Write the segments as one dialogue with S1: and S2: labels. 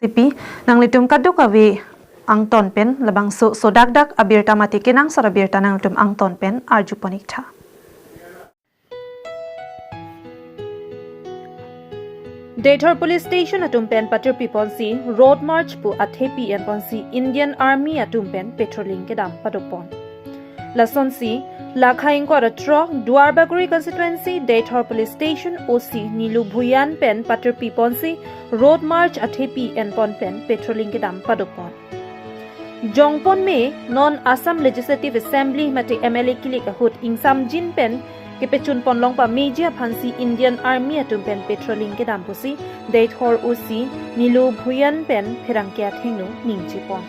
S1: Athepi nang litum kaduk awi ang tonpen labang so dak abirta mati kinang sarabirta nang litum ang tonpen arju ponikta.
S2: Deithor Police Station atumpen Patirpi ponsi Road March pu Athepi and ponsi Indian Army atumpen patrolling kedam padopon. Lasonsi Lakhaing ko ratro Duarbaguri constituency Deithor Police Station OC Nilu Bhuyan pen Patirpi ponsi Road March Athepi and ponpen patrolling kedam padopon. Jongpon me non Assam Legislative Assembly mati MLA kilik ahut ingsam jin pen Kepechun ponlong pa media phansi Indian Army atumpen patrolling ke dampusi Deithor OC Nilu Bhuyan pen phirangkia thengnu ningchipon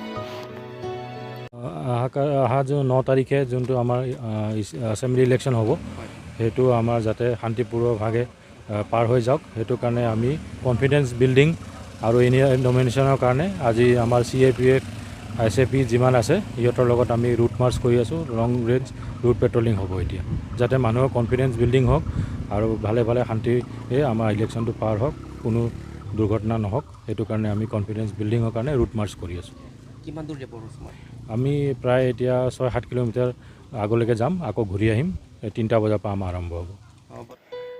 S3: जो 9 तारिखे जोंतो आमार assembly election होबो हेतु आमार जाते शांतिपूर्ण भागे पार हो जाওক हेतु कारणे आमी कॉन्फिडेंस बिल्डिंग आरो एनि नॉमिनेशনৰ কাৰণে আজি आमार CAPF Athepi जिमान আছে ইয়তৰ লগত আমি रूट मार्च কৰি আছো লং ৰেঞ্জ रूट पेट्रोलिंग হ'ব এতিয়া যাতে মানুহৰ কনফিডেন্স বিল্ডিং হওক আৰু ভালে ভালে শান্তিৰে আমাৰ ইলেকশনটো পাৰ হওক কোনো দুৰ্ঘটনা নহওক হেতু কাৰণে আমি কনফিডেন্স বিল্ডিংৰ কাৰণে रूट मार्च কৰি আছো
S4: কিমান দূৰ যাব সময়
S3: আমি প্ৰায় এতিয়া 6-7 কিলোমিটাৰ আগলৈকে যাম আকৌ ঘূৰি আহিম 3টা বজাৰ পৰা আমাৰ আৰম্ভ হ'ব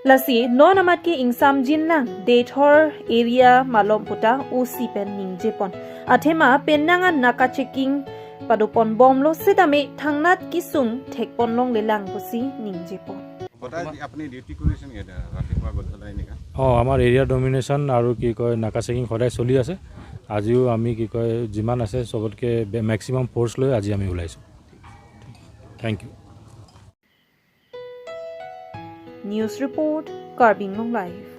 S2: Lasi non amat ki ingsam jin nang Deithor area malom puta OC pen ningjepon athema pennanga naka checking padopon bomlo sedame thangnat kisung thekpon long lelang pusi ningjepon
S5: আপনি ডিউটি কৰিছেন এটা ৰাতিপুৱা গধূলি এনেকা
S3: আমাৰ এৰিয়া ডমিনেশ্যন আৰু কি কয় নাকা চেকিং সদায় চলি আছে আজিও আমি কি কয় যিমান আছে সবতকে ম্যাক্সিমাম ফোর্স লৈ আজি আমি ওলাইছো thank you
S2: News report Carbin Long Life